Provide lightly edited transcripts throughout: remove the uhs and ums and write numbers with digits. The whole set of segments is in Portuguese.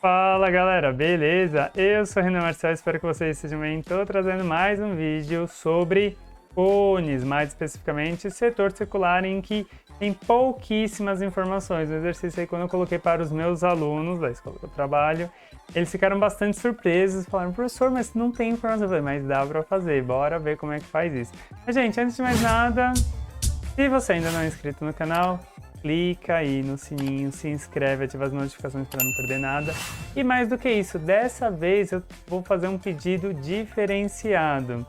Fala galera, beleza? Eu sou o Renan Marcel, espero que vocês estejam bem. Estou trazendo mais um vídeo sobre cones, mais especificamente setor circular, em que tem pouquíssimas informações. O exercício aí, quando eu coloquei para os meus alunos da escola que eu trabalho, eles ficaram bastante surpresos, falaram: professor, mas não tem informação. Eu falei: mas dá para fazer, bora ver como é que faz isso. Mas gente, antes de mais nada, se você ainda não é inscrito no canal, clica aí no sininho, se inscreve, ativa as notificações para não perder nada. E mais do que isso, dessa vez eu vou fazer um pedido diferenciado.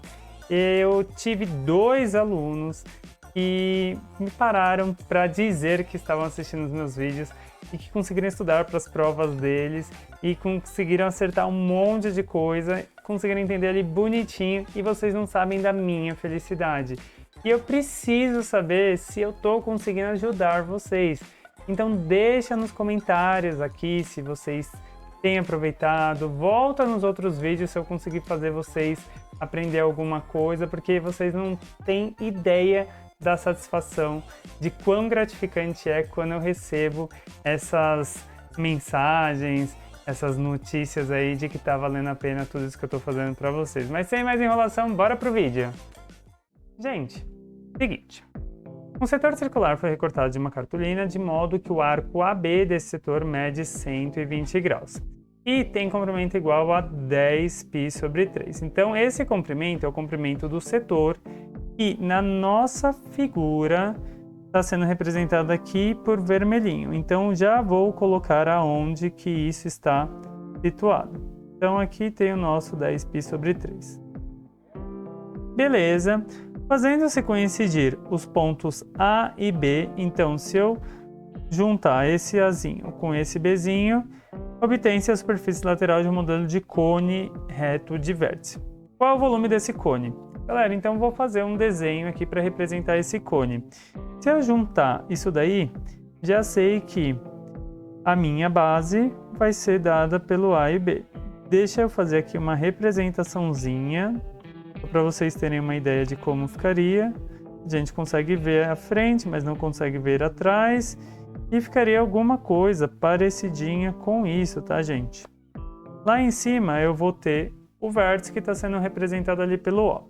Eu tive 2 alunos que me pararam para dizer que estavam assistindo os meus vídeos e que conseguiram estudar para as provas deles e conseguiram acertar um monte de coisa, conseguiram entender ali bonitinho, e vocês não sabem da minha felicidade. E eu preciso saber se eu estou conseguindo ajudar vocês. Então deixa nos comentários aqui se vocês têm aproveitado. Volta nos outros vídeos se eu conseguir fazer vocês aprender alguma coisa, porque vocês não têm ideia da satisfação, de quão gratificante é quando eu recebo essas mensagens, essas notícias aí de que tá valendo a pena tudo isso que eu tô fazendo para vocês. Mas sem mais enrolação, bora pro vídeo! Gente, seguinte, um setor circular foi recortado de uma cartolina de modo que o arco AB desse setor mede 120 graus e tem comprimento igual a 10π/3. Então esse comprimento é o comprimento do setor e na nossa figura está sendo representado aqui por vermelhinho. Então já vou colocar aonde que isso está situado. Então aqui tem o nosso 10π/3. Beleza. Fazendo-se coincidir os pontos A e B, então se eu juntar esse Azinho com esse Bzinho, obtém-se a superfície lateral de um modelo de cone reto de vértice. Qual é o volume desse cone? Galera, então vou fazer um desenho aqui para representar esse cone. Se eu juntar isso daí, já sei que a minha base vai ser dada pelo A e B. Deixa eu fazer aqui uma representaçãozinha, para vocês terem uma ideia de como ficaria. A gente consegue ver a frente, mas não consegue ver atrás, e ficaria alguma coisa parecidinha com isso, tá, gente? Lá em cima eu vou ter o vértice que está sendo representado ali pelo O.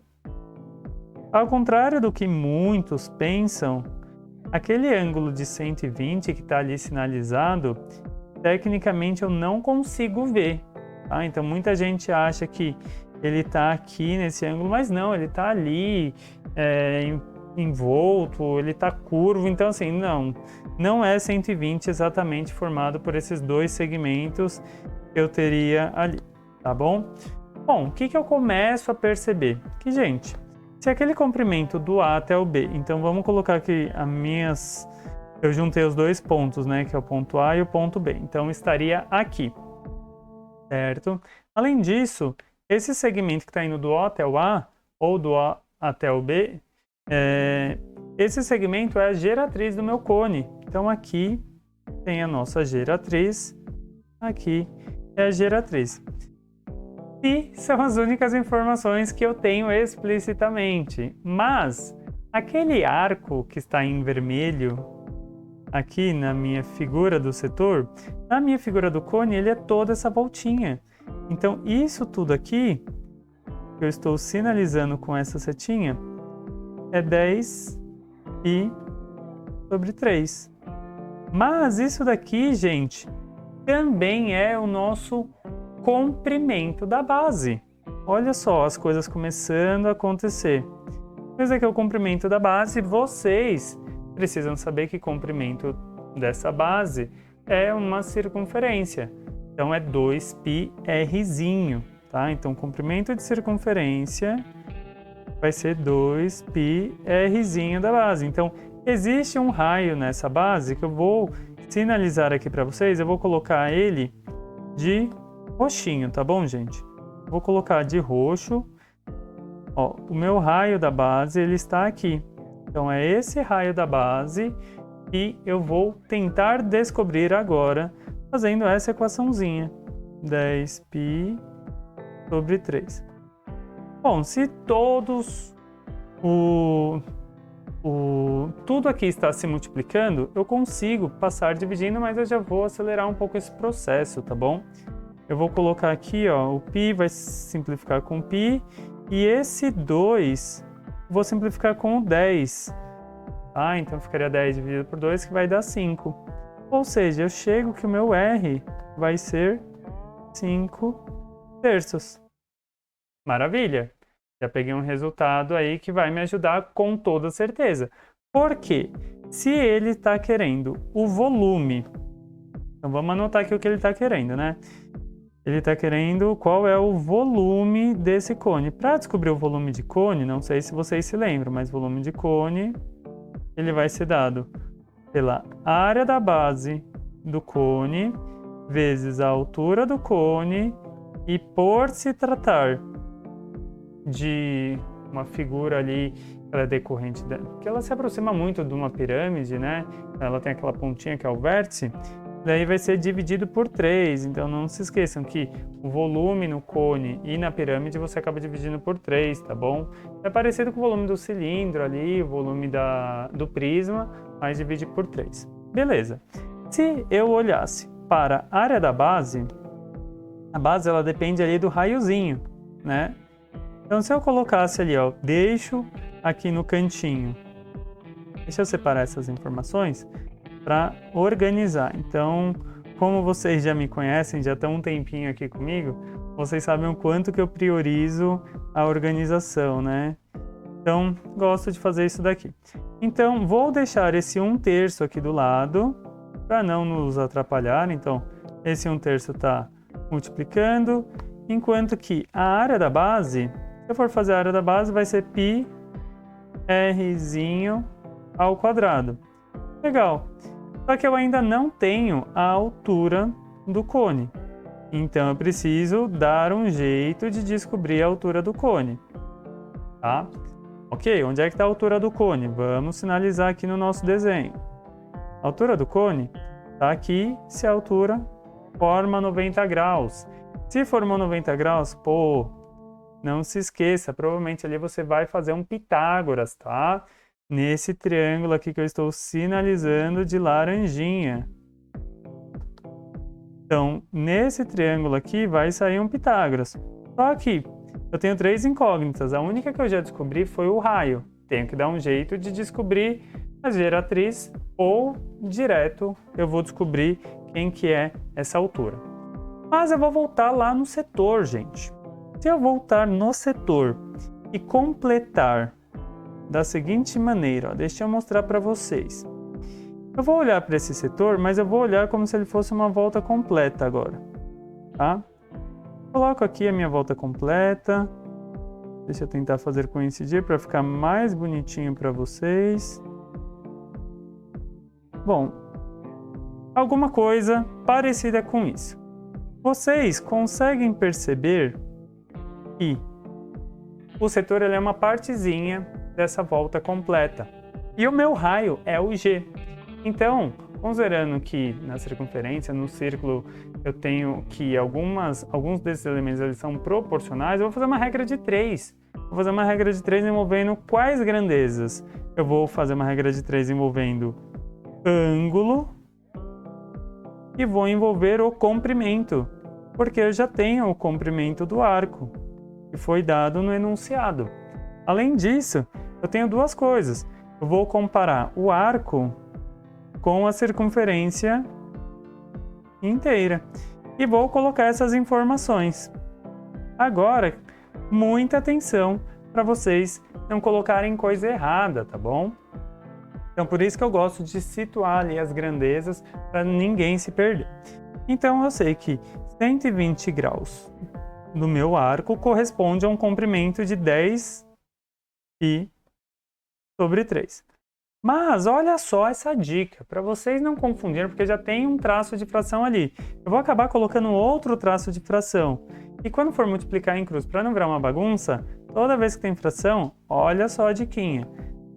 Ao contrário do que muitos pensam, aquele ângulo de 120 que está ali sinalizado, tecnicamente eu não consigo ver, tá? Então muita gente acha que ele está aqui nesse ângulo, mas não, ele está ali envolto, ele está curvo, então assim, não é 120 exatamente formado por esses 2 segmentos que eu teria ali, tá bom? Bom, o que eu começo a perceber? Que, gente, se aquele comprimento do A até o B, então vamos colocar aqui eu juntei os 2 pontos, né, que é o ponto A e o ponto B, então estaria aqui, certo? Além disso, esse segmento que está indo do O até o A, ou do A até o B, esse segmento é a geratriz do meu cone. Então aqui tem a nossa geratriz, aqui é a geratriz. E são as únicas informações que eu tenho explicitamente. Mas aquele arco que está em vermelho, aqui na minha figura do setor, na minha figura do cone, ele é toda essa voltinha. Então, isso tudo aqui, que eu estou sinalizando com essa setinha, é 10π/3. Mas isso daqui, gente, também é o nosso comprimento da base. Olha só as coisas começando a acontecer. Esse aqui é o comprimento da base. Vocês precisam saber que comprimento dessa base é uma circunferência. Então é 2πrzinho, tá? Então o comprimento de circunferência vai ser 2πrzinho da base. Então existe um raio nessa base que eu vou sinalizar aqui para vocês. Eu vou colocar ele de roxinho, tá bom, gente? Vou colocar de roxo. Ó, o meu raio da base, ele está aqui. Então é esse raio da base que eu vou tentar descobrir agora, fazendo essa equaçãozinha, 10π/3. Bom, se tudo aqui está se multiplicando, eu consigo passar dividindo, mas eu já vou acelerar um pouco esse processo, tá bom? eu vou colocar aqui, ó, o π vai simplificar com π, e esse 2 vou simplificar com o 10. Ah, então ficaria 10 dividido por 2, que vai dar 5. Ou seja, eu chego que o meu R vai ser 5 terços. Maravilha! Já peguei um resultado aí que vai me ajudar com toda certeza. Por quê? Se ele está querendo o volume, então vamos anotar aqui o que ele está querendo, né? Ele está querendo qual é o volume desse cone. Para descobrir o volume de cone, não sei se vocês se lembram, mas volume de cone, ele vai ser dado pela área da base do cone vezes a altura do cone, e por se tratar de uma figura ali, ela é decorrente que ela se aproxima muito de uma pirâmide, né? Ela tem aquela pontinha que é o vértice, daí vai ser dividido por 3, então não se esqueçam que o volume no cone e na pirâmide você acaba dividindo por 3, tá bom? É parecido com o volume do cilindro ali, o volume do prisma, mas divide por 3. Beleza. Se eu olhasse para a área da base, a base ela depende ali do raiozinho, né? Então se eu colocasse ali, ó, deixo aqui no cantinho, deixa eu separar essas informações para organizar. Então, como vocês já me conhecem, já estão um tempinho aqui comigo, vocês sabem o quanto que eu priorizo a organização, né? Então, gosto de fazer isso daqui. Então, vou deixar esse 1/3 aqui do lado, para não nos atrapalhar. Então, esse 1/3 está multiplicando, enquanto que a área da base, se eu for fazer a área da base, vai ser π rzinho ao quadrado. Legal. Só que eu ainda não tenho a altura do cone. Então, eu preciso dar um jeito de descobrir a altura do cone. Tá? Ok, onde é que está a altura do cone? Vamos sinalizar aqui no nosso desenho. A altura do cone está aqui, se a altura forma 90 graus. Se formou 90 graus, pô, não se esqueça, provavelmente ali você vai fazer um Pitágoras, tá? Nesse triângulo aqui que eu estou sinalizando de laranjinha. Então, nesse triângulo aqui vai sair um Pitágoras. Só que eu tenho 3 incógnitas. A única que eu já descobri foi o raio. Tenho que dar um jeito de descobrir a geratriz ou direto eu vou descobrir quem que é essa altura. Mas eu vou voltar lá no setor, gente. Se eu voltar no setor e completar da seguinte maneira, ó, deixa eu mostrar para vocês. Eu vou olhar para esse setor, mas eu vou olhar como se ele fosse uma volta completa agora, tá? Coloco aqui a minha volta completa. Deixa eu tentar fazer coincidir para ficar mais bonitinho para vocês. Bom, alguma coisa parecida com isso. Vocês conseguem perceber que o setor ele é uma partezinha dessa volta completa. E o meu raio é o G. Então, considerando que na circunferência, no círculo, eu tenho que alguns desses elementos eles são proporcionais, eu vou fazer uma regra de 3. Vou fazer uma regra de 3 envolvendo quais grandezas? Eu vou fazer uma regra de 3 envolvendo ângulo e vou envolver o comprimento, porque eu já tenho o comprimento do arco, que foi dado no enunciado. Além disso, eu tenho duas coisas. Eu vou comparar o arco com a circunferência inteira e vou colocar essas informações. Agora, muita atenção para vocês não colocarem coisa errada, tá bom? Então, por isso que eu gosto de situar ali as grandezas para ninguém se perder. Então, eu sei que 120 graus do meu arco corresponde a um comprimento de 10 π sobre 3. Mas olha só essa dica, para vocês não confundirem, porque já tem um traço de fração ali. Eu vou acabar colocando outro traço de fração. E quando for multiplicar em cruz, para não virar uma bagunça, toda vez que tem fração, olha só a diquinha.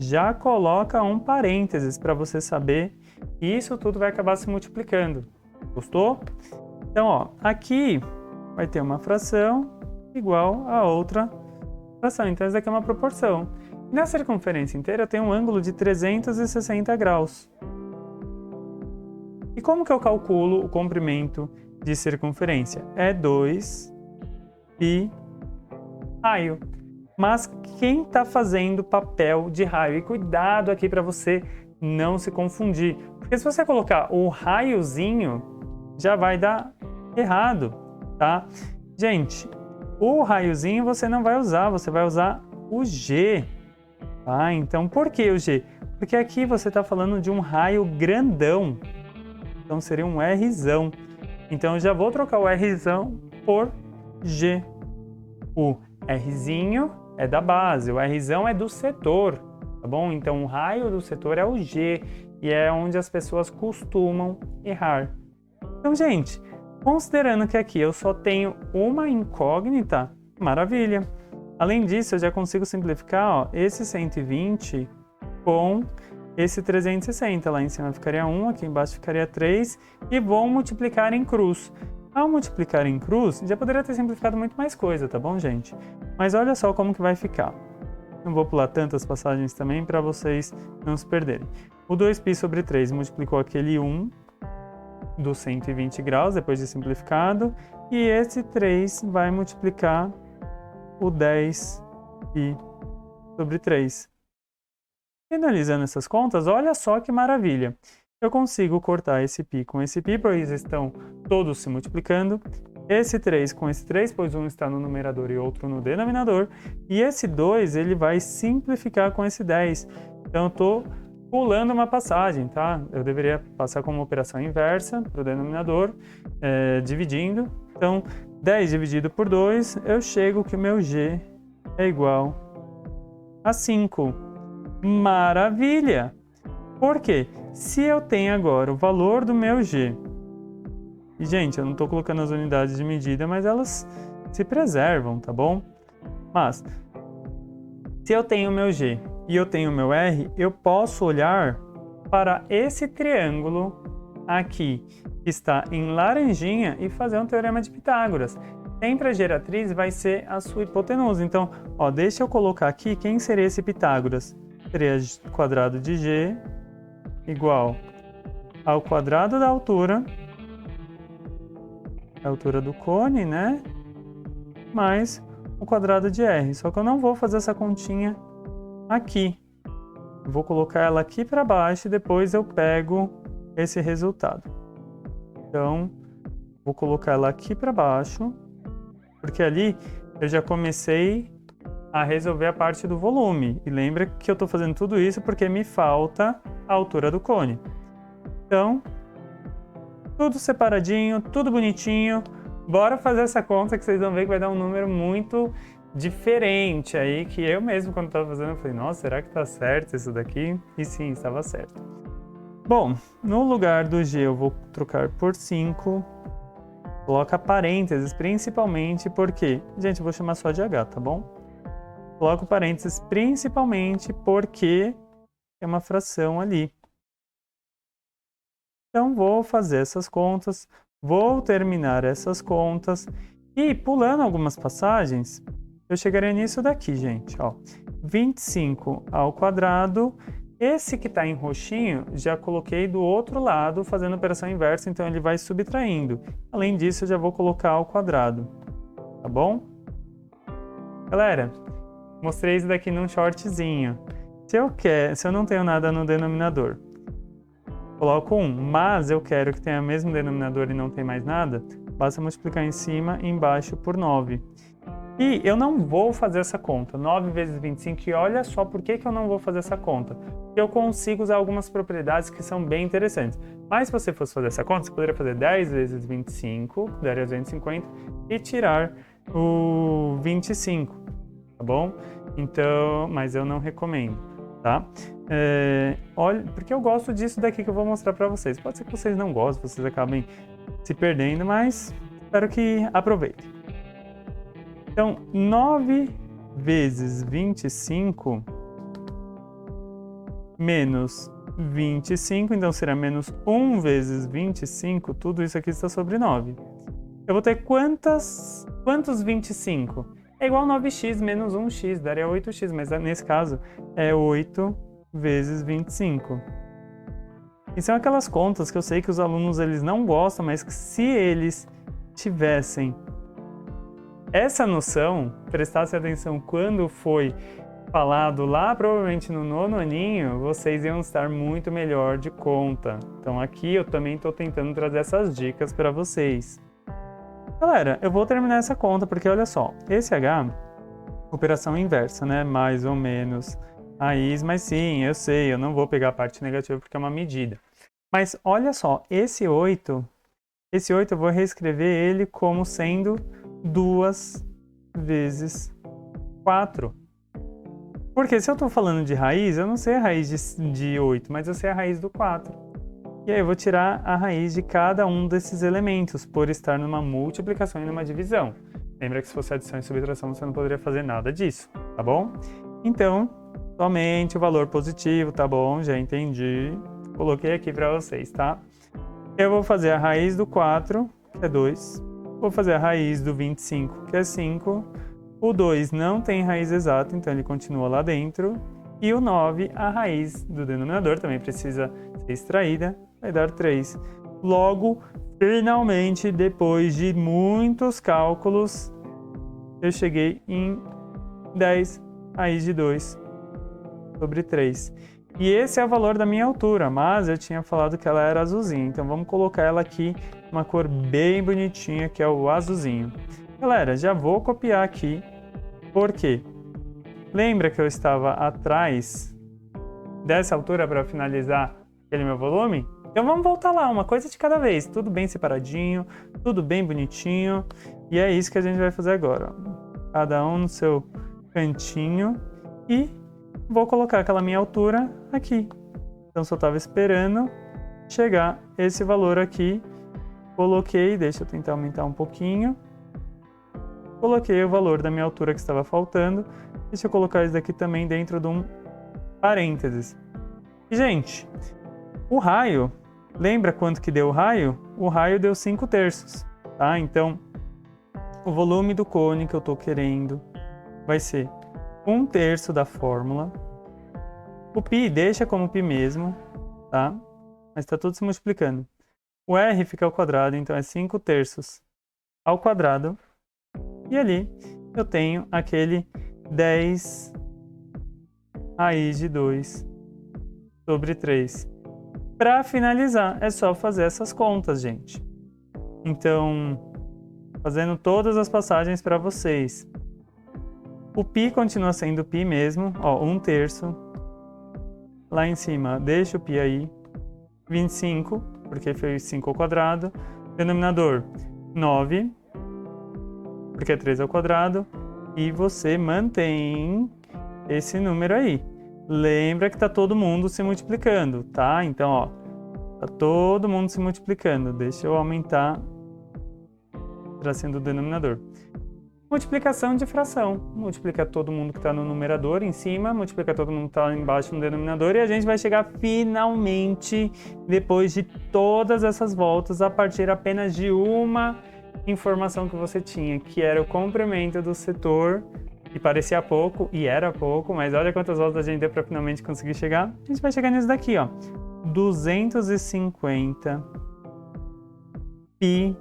Já coloca um parênteses para você saber que isso tudo vai acabar se multiplicando. Gostou? Então, ó, aqui vai ter uma fração igual a outra fração. Então, isso aqui é uma proporção. Na circunferência inteira, eu tenho um ângulo de 360 graus. E como que eu calculo o comprimento de circunferência? É 2 pi raio. Mas quem está fazendo papel de raio? E cuidado aqui para você não se confundir. Porque se você colocar o raiozinho, já vai dar errado, tá? Gente, o raiozinho você não vai usar, você vai usar o G. Tá? Então, por que o G? Porque aqui você está falando de um raio grandão. Então, seria um Rzão. Então, eu já vou trocar o Rzão por G. O Rzinho é da base, o Rzão é do setor, tá bom? Então, o raio do setor é o G e é onde as pessoas costumam errar. Então, gente, considerando que aqui eu só tenho uma incógnita, maravilha. Além disso, eu já consigo simplificar, ó, esse 120 com esse 360. Lá em cima ficaria 1, aqui embaixo ficaria 3 e vou multiplicar em cruz. Ao multiplicar em cruz, já poderia ter simplificado muito mais coisa, tá bom, gente? Mas olha só como que vai ficar. Não vou pular tantas passagens também para vocês não se perderem. O 2π sobre 3 multiplicou aquele 1 do 120 graus, depois de simplificado, e esse 3 vai multiplicar o 10π sobre 3. Finalizando essas contas, olha só que maravilha. Eu consigo cortar esse π com esse π, pois estão todos se multiplicando. Esse 3 com esse 3, pois um está no numerador e outro no denominador. E esse 2, ele vai simplificar com esse 10. Então, eu estou pulando uma passagem, tá? Eu deveria passar como operação inversa para o denominador, dividindo. Então, 10 dividido por 2, eu chego que o meu G é igual a 5. Maravilha! Por quê? Se eu tenho agora o valor do meu G, e gente, eu não estou colocando as unidades de medida, mas elas se preservam, tá bom? Mas, se eu tenho o meu G e eu tenho o meu R, eu posso olhar para esse triângulo aqui, que está em laranjinha, e fazer um teorema de Pitágoras. Sempre a geratriz vai ser a sua hipotenusa. Então, ó, deixa eu colocar aqui quem seria esse Pitágoras. Seria quadrado de G igual ao quadrado da altura, a altura do cone, né? Mais o quadrado de R. Só que eu não vou fazer essa continha aqui. Eu vou colocar ela aqui para baixo e depois eu pego esse resultado. Então, vou colocar ela aqui para baixo, porque ali eu já comecei a resolver a parte do volume. E lembra que eu estou fazendo tudo isso porque me falta a altura do cone. Então, tudo separadinho, tudo bonitinho. Bora fazer essa conta que vocês vão ver que vai dar um número muito diferente aí, que eu mesmo quando estava fazendo eu falei, nossa, será que está certo isso daqui? E sim, estava certo. Bom, no lugar do G eu vou trocar por 5. Coloca parênteses, principalmente porque... Gente, eu vou chamar só de H, tá bom? Coloco parênteses principalmente porque é uma fração ali. Então, vou fazer essas contas, vou terminar essas contas e, pulando algumas passagens, eu chegarei nisso daqui, gente. Ó, 25 ao quadrado. Esse que está em roxinho, já coloquei do outro lado, fazendo operação inversa, então ele vai subtraindo. Além disso, eu já vou colocar ao quadrado, tá bom? Galera, mostrei isso daqui num shortzinho. Se eu não tenho nada no denominador, coloco 1, mas eu quero que tenha o mesmo denominador e não tem mais nada, basta multiplicar em cima e embaixo por 9. E eu não vou fazer essa conta, 9 vezes 25, e olha só por que eu não vou fazer essa conta. Porque eu consigo usar algumas propriedades que são bem interessantes. Mas se você fosse fazer essa conta, você poderia fazer 10 vezes 25, daria 250, e tirar o 25, tá bom? Então, mas eu não recomendo, tá? Olha, porque eu gosto disso daqui que eu vou mostrar para vocês. Pode ser que vocês não gostem, vocês acabem se perdendo, mas espero que aproveitem. Então, 9 vezes 25 menos 25, então será menos 1 vezes 25, tudo isso aqui está sobre 9. Eu vou ter quantos 25? É igual a 9x menos 1x, daria 8x, mas nesse caso é 8 vezes 25. E são aquelas contas que eu sei que os alunos eles não gostam, mas que se eles tivessem essa noção, prestassem atenção quando foi falado lá, provavelmente no 9º aninho, vocês iam estar muito melhor de conta. Então aqui eu também estou tentando trazer essas dicas para vocês. Galera, eu vou terminar essa conta porque olha só, esse H, operação inversa, né? Mais ou menos raiz, mas sim, eu sei, eu não vou pegar a parte negativa porque é uma medida. Mas olha só, esse 8 eu vou reescrever ele como sendo 2 vezes 4. Porque se eu estou falando de raiz, eu não sei a raiz de 8, mas eu sei a raiz do 4. E aí eu vou tirar a raiz de cada um desses elementos, por estar numa multiplicação e numa divisão. Lembra que se fosse adição e subtração, você não poderia fazer nada disso, tá bom? Então, somente o valor positivo, tá bom? Já entendi. Coloquei aqui para vocês, tá? Eu vou fazer a raiz do 4, que é 2. Vou fazer a raiz do 25, que é 5. O 2 não tem raiz exata, então ele continua lá dentro. E o 9, a raiz do denominador, também precisa ser extraída, vai dar 3. Logo, finalmente, depois de muitos cálculos, eu cheguei em 10 raiz de 2 sobre 3. E esse é o valor da minha altura, mas eu tinha falado que ela era azulzinha, então vamos colocar ela aqui, uma cor bem bonitinha, que é o azulzinho. Galera, já vou copiar aqui, porque lembra que eu estava atrás dessa altura para finalizar aquele meu volume? Então vamos voltar lá, uma coisa de cada vez, tudo bem separadinho, tudo bem bonitinho, e é isso que a gente vai fazer agora. Cada um no seu cantinho e vou colocar aquela minha altura aqui. Então só estava esperando chegar esse valor aqui, coloquei, deixa eu tentar aumentar um pouquinho, coloquei o valor da minha altura que estava faltando, deixa eu colocar isso daqui também dentro de um parênteses. E gente, o raio, lembra quanto que deu o raio? O raio deu 5/3, tá? Então, o volume do cone que eu estou querendo vai ser 1/3 da fórmula. O π deixa como π mesmo, tá? Mas está tudo se multiplicando. O r fica ao quadrado, então é 5/3 ao quadrado. E ali eu tenho aquele 10 raiz de 2 sobre 3. Para finalizar, é só fazer essas contas, gente. Então, fazendo todas as passagens para vocês. O π continua sendo π mesmo, ó, 1/3. Lá em cima, deixa o π aí. 25, porque foi 5 ao quadrado. Denominador, 9, porque é 3 ao quadrado. E você mantém esse número aí. Lembra que está todo mundo se multiplicando, tá? Então, ó, tá todo mundo se multiplicando. Deixa eu aumentar o tracinho do denominador. Multiplicação de fração. Multiplica todo mundo que está no numerador em cima, multiplica todo mundo que está embaixo no denominador e a gente vai chegar finalmente, depois de todas essas voltas, a partir apenas de uma informação que você tinha, que era o comprimento do setor, que parecia pouco, e era pouco, mas olha quantas voltas a gente deu para finalmente conseguir chegar. A gente vai chegar nisso daqui, ó. 250 π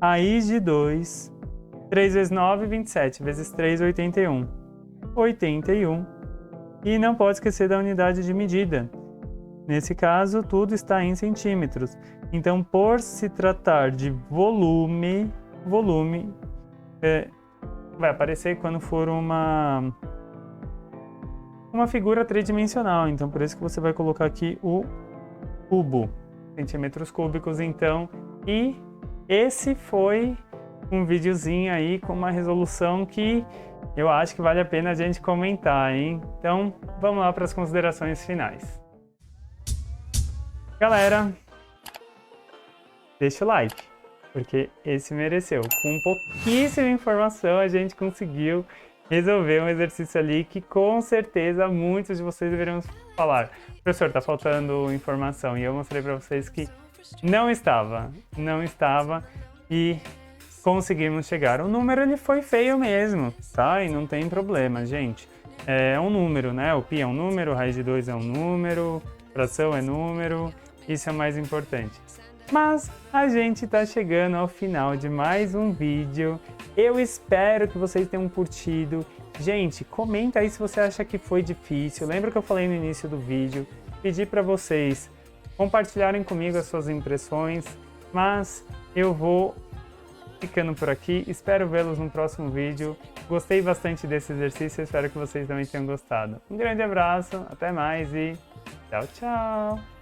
raiz de 2, 3 vezes 9, 27, vezes 3, 81. 81. E não pode esquecer da unidade de medida. Nesse caso, tudo está em centímetros. Então, por se tratar de volume vai aparecer quando for uma figura tridimensional. Então, por isso que você vai colocar aqui o cubo, centímetros cúbicos, então. E esse foi um videozinho aí com uma resolução que eu acho que vale a pena a gente comentar, hein? Então, vamos lá para as considerações finais. Galera, deixa o like, porque esse mereceu. Com pouquíssima informação, a gente conseguiu resolver um exercício ali que com certeza muitos de vocês deveriam falar: professor, tá faltando informação. E eu mostrei para vocês que não estava e conseguimos chegar. O número ele foi feio mesmo, tá? E não tem problema, gente. É um número, né? O π é um número, raiz de 2 é um número, fração, é número, isso é o mais importante. Mas a gente está chegando ao final de mais um vídeo. Eu espero que vocês tenham curtido. Gente, comenta aí se você acha que foi difícil. Lembra que eu falei no início do vídeo? Pedi para vocês compartilharem comigo as suas impressões, mas eu vou ficando por aqui. Espero vê-los no próximo vídeo. Gostei bastante desse exercício, espero que vocês também tenham gostado. Um grande abraço, até mais e tchau, tchau!